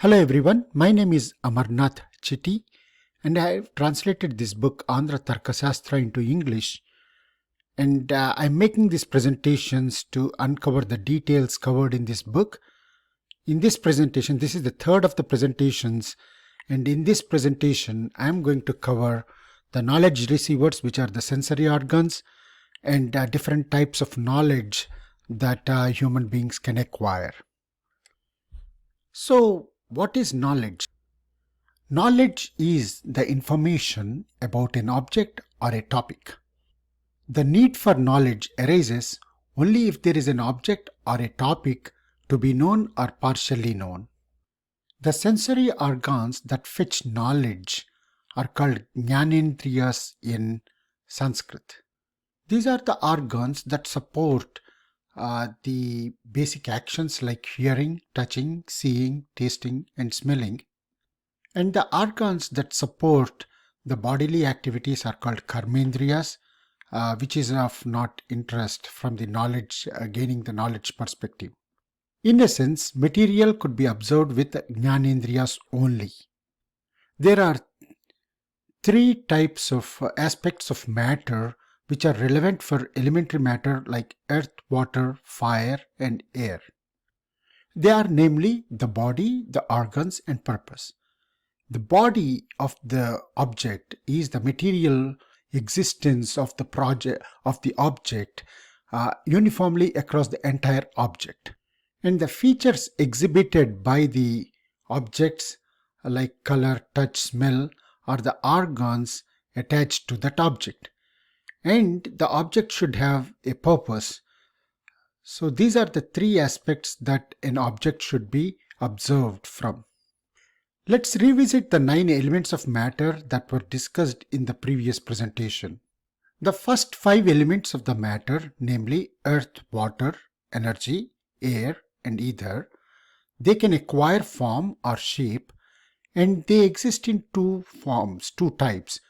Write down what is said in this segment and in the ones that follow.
Hello everyone, my name is Amarnath Chitti and I have translated this book Andhra Tarka Sastra into English, and I'm making these presentations to uncover the details covered in this book. In this presentation, this is the third of the presentations, and in this presentation I'm going to cover the knowledge receivers, which are the sensory organs, and different types of knowledge that human beings can acquire. So, what is knowledge? Knowledge is the information about an object or a topic. The need for knowledge arises only if there is an object or a topic to be known or partially known. The sensory organs that fetch knowledge are called jnanendriyas in Sanskrit. These are the organs that support the basic actions like hearing, touching, seeing, tasting, and smelling. And the organs that support the bodily activities are called karmendriyas, which is of not interest from the knowledge, gaining the knowledge perspective. In a sense, material could be observed with jnanendriyas only. There are three types of aspects of matter which are relevant for elementary matter like earth, water, fire, and air. They are namely the body, the organs, and purpose. The body of the object is the material existence of the object uniformly across the entire object. And the features exhibited by the objects like color, touch, smell are the organs attached to that object. And the object should have a purpose. So these are the three aspects that an object should be observed from. Let's revisit the 9 elements of matter that were discussed in the previous presentation. The first 5 elements of the matter, namely earth, water, energy, air, and ether, they can acquire form or shape, and they exist in two forms, two types.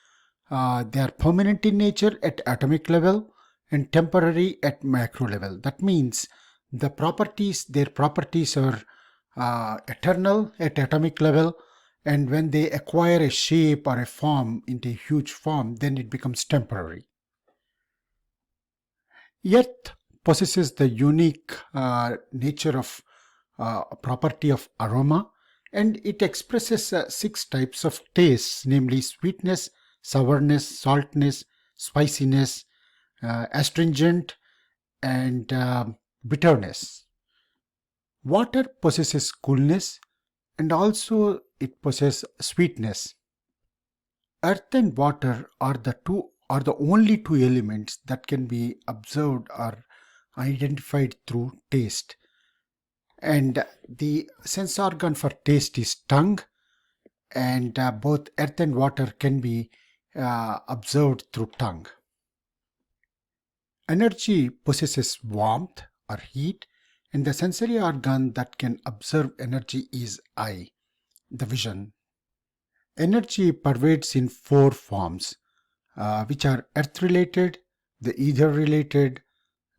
They are permanent in nature at atomic level and temporary at macro level. That means their properties are eternal at atomic level, and when they acquire a shape or a form into a huge form, then it becomes temporary. Earth possesses the unique nature of property of aroma, and it expresses 6 types of tastes, namely sweetness, sourness, saltness, spiciness, astringent, and bitterness. Water possesses coolness, and also it possesses sweetness. Earth and water are the only 2 elements that can be observed or identified through taste. And the sense organ for taste is tongue, and both earth and water can be observed through tongue. Energy possesses warmth or heat, and the sensory organ that can observe energy is eye, the vision. Energy pervades in 4 forms, which are earth-related, the ether-related,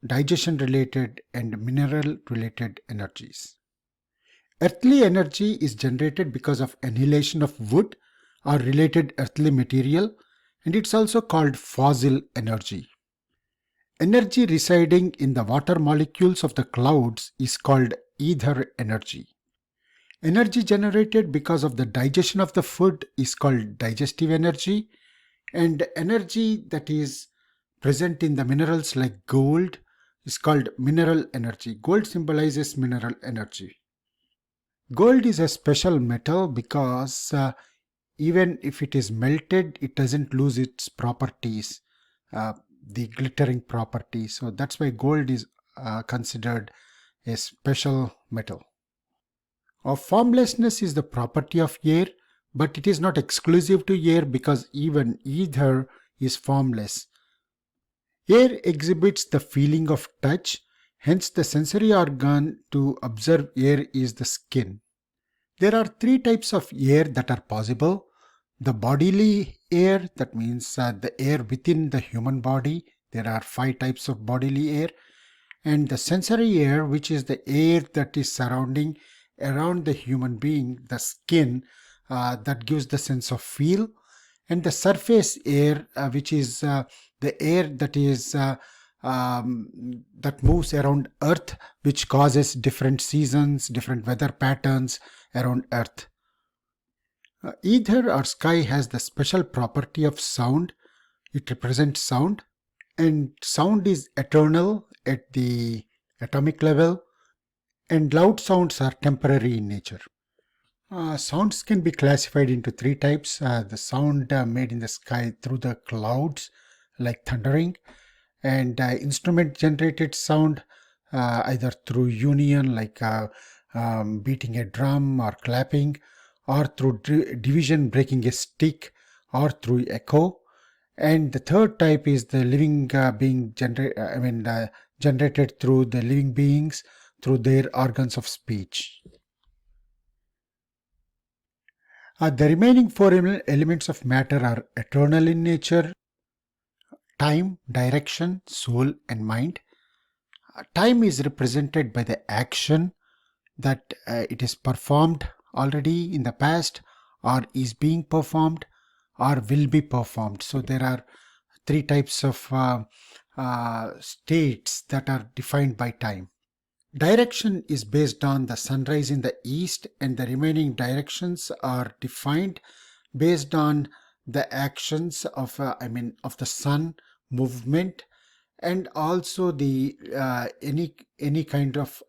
digestion-related, and mineral-related energies. Earthly energy is generated because of annihilation of wood or related earthly material, and it's also called fossil energy. Energy residing in the water molecules of the clouds is called ether energy. Energy generated because of the digestion of the food is called digestive energy, and energy that is present in the minerals like gold is called mineral energy. Gold symbolizes mineral energy. Gold is a special metal because even if it is melted, it doesn't lose its properties, the glittering properties. So that's why gold is considered a special metal. Formlessness is the property of air, but it is not exclusive to air because even ether is formless. Air exhibits the feeling of touch, hence the sensory organ to observe air is the skin. There are 3 types of air that are possible. The bodily air, that means the air within the human body. There are 5 types of bodily air. And the sensory air, which is the air that is surrounding around the human being, the skin, that gives the sense of feel, and the surface air, which is the air that is that moves around Earth, which causes different seasons, different weather patterns around Earth. Ether or sky has the special property of sound. It represents sound, and sound is eternal at the atomic level, and loud sounds are temporary in nature. Sounds can be classified into three types. The sound made in the sky through the clouds, like thundering, and instrument generated sound, either through union, like beating a drum or clapping, or through division, breaking a stick, or through echo. And the third type is the living being generated through the living beings through their organs of speech. The remaining four elements of matter are eternal in nature: time, direction, soul, and mind. Time is represented by the action that it is performed already in the past, or is being performed, or will be performed. So there are three types of states that are defined by time. Direction is based on the sunrise in the east, and the remaining directions are defined based on the actions of of the sun movement, and also the any kind of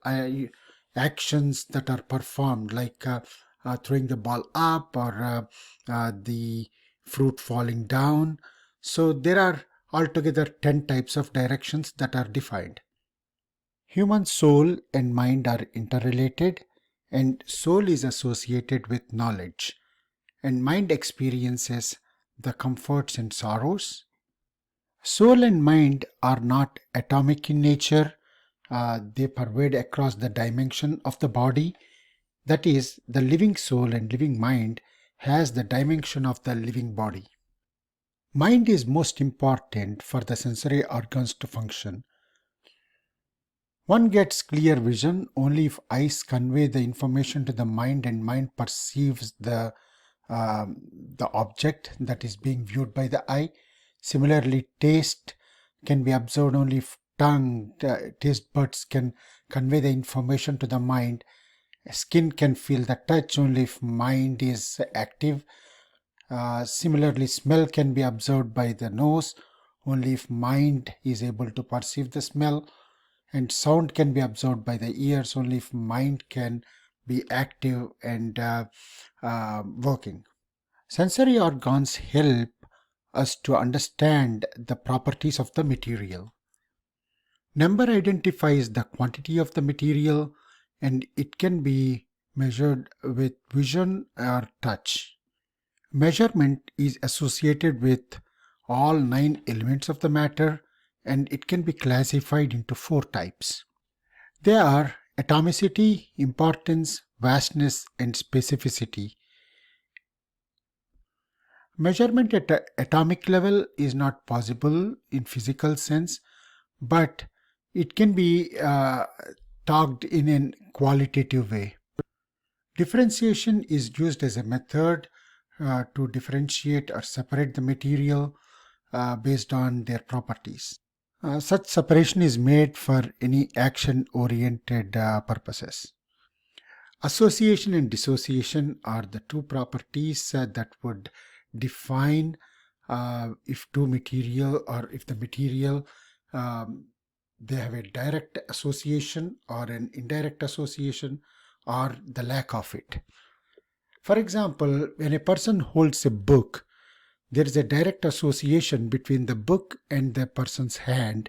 actions that are performed, like throwing the ball up, or the fruit falling down. So there are altogether 10 types of directions that are defined. Human soul and mind are interrelated, and soul is associated with knowledge, and mind experiences the comforts and sorrows. Soul and mind are not atomic in nature. They pervade across the dimension of the body. That is, the living soul and living mind has the dimension of the living body. Mind is most important for the sensory organs to function. One gets clear vision only if eyes convey the information to the mind, and mind perceives the object that is being viewed by the eye. Similarly, taste can be observed only if taste buds can convey the information to the mind. Skin can feel the touch only if mind is active. Similarly, smell can be observed by the nose only if mind is able to perceive the smell. And sound can be absorbed by the ears only if mind can be active and working. Sensory organs help us to understand the properties of the material. Number identifies the quantity of the material, and it can be measured with vision or touch. Measurement is associated with all 9 elements of the matter, and it can be classified into 4 types. They are atomicity, importance, vastness, and specificity. Measurement at an atomic level is not possible in physical sense, but it can be talked in a qualitative way. Differentiation is used as a method to differentiate or separate the material based on their properties. Such separation is made for any action-oriented purposes. Association and dissociation are the two properties that would define if two material, or if the material they have a direct association or an indirect association, or the lack of it. For example, when a person holds a book, there is a direct association between the book and the person's hand,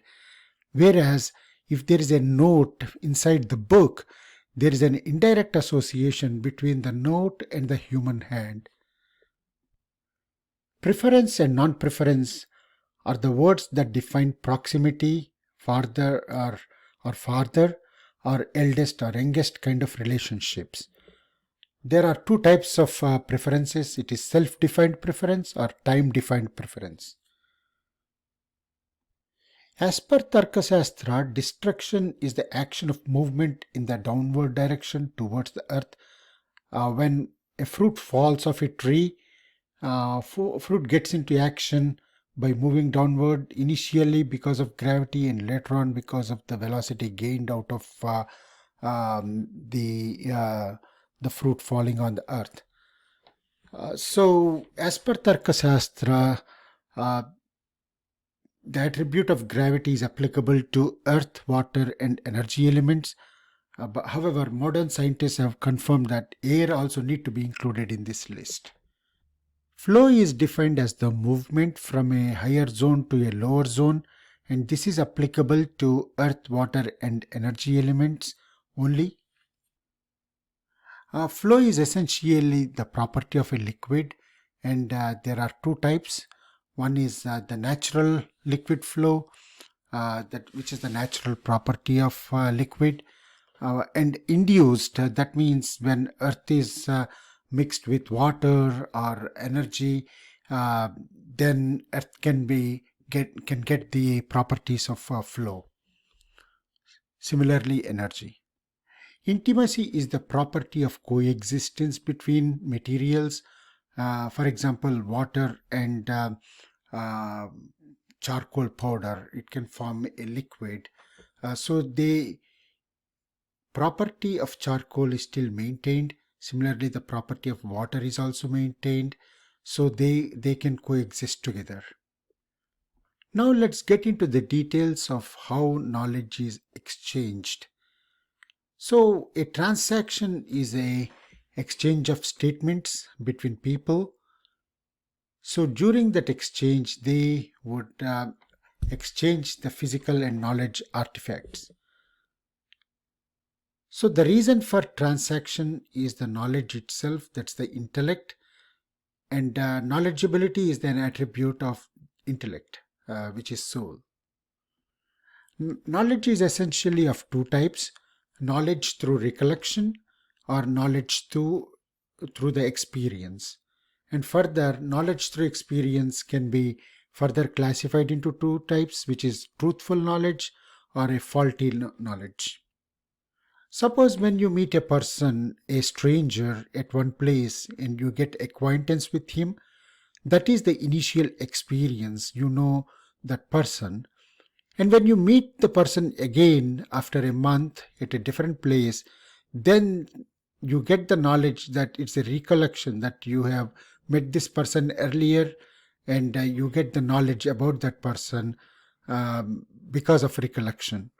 whereas if there is a note inside the book, there is an indirect association between the note and the human hand. Preference and non-preference are the words that define proximity, farther or farther, or eldest or youngest kind of relationships. There are 2 types of preferences. It is self-defined preference or time-defined preference. As per Tarka Sastra, destruction is the action of movement in the downward direction towards the earth. When a fruit falls off a tree, fruit gets into action by moving downward, initially because of gravity and later on because of the velocity gained out of um, the uh, the fruit falling on the earth. So, as per Tarka Sastra, uh, the attribute of gravity is applicable to earth, water, and energy elements. However, modern scientists have confirmed that air also need to be included in this list. Flow is defined as the movement from a higher zone to a lower zone, and this is applicable to earth, water, and energy elements only. Flow is essentially the property of a liquid, and there are two types. One is the natural liquid flow, which is the natural property of liquid, and induced. That means when earth is mixed with water or energy, then earth can get the properties of flow. Similarly, energy. Intimacy is the property of coexistence between materials. For example, water and uh, charcoal powder, it can form a liquid. So the property of charcoal is still maintained. Similarly, the property of water is also maintained. So they can coexist together. Now let's get into the details of how knowledge is exchanged. So a transaction is a exchange of statements between people. So during that exchange, they would exchange the physical and knowledge artifacts. So the reason for transaction is the knowledge itself, that's the intellect, and knowledgeability is an attribute of intellect, which is soul. Knowledge is essentially of two types: knowledge through recollection or knowledge through the experience. And further, knowledge through experience can be further classified into two types, which is truthful knowledge or a faulty knowledge. Suppose when you meet a person, a stranger at one place, and you get acquaintance with him, that is the initial experience. You know that person. And when you meet the person again after a month at a different place, then you get the knowledge that it's a recollection that you have met this person earlier, and you get the knowledge about that person because of recollection.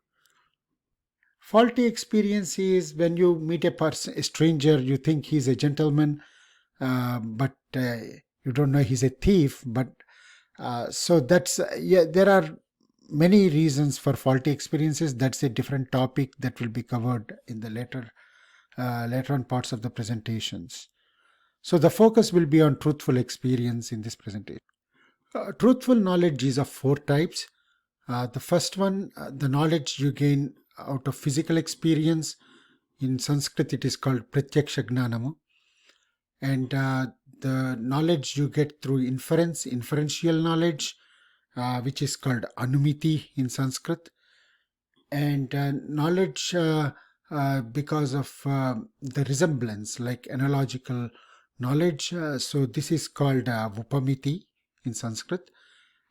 Faulty experience is when you meet a stranger, you think he's a gentleman, but you don't know he's a thief. But so that's yeah, there are many reasons for faulty experiences. That's a different topic that will be covered in the later on parts of the presentations. So the focus will be on truthful experience in this presentation. Truthful knowledge is of four types. The first one, the knowledge you gain out of physical experience. In Sanskrit, it is called pratyaksha gnanamu. And the knowledge you get through inferential knowledge, which is called anumiti in Sanskrit. And knowledge because of the resemblance, like analogical knowledge. So this is called vupamiti in Sanskrit.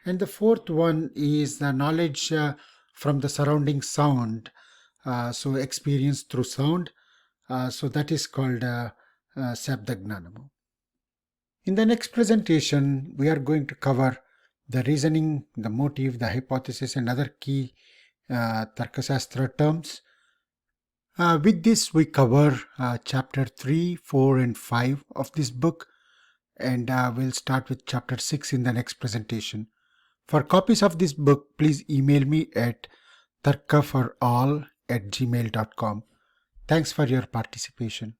And the fourth one is the knowledge from the surrounding sound. So experience through sound. So that is called sabdagnanamu. In the next presentation, we are going to cover the reasoning, the motive, the hypothesis, and other key Tarkasastra terms. With this, we cover chapter 3, 4, and 5 of this book, and we'll start with chapter 6 in the next presentation. For copies of this book, please email me at tarkaforall@gmail.com. Thanks for your participation.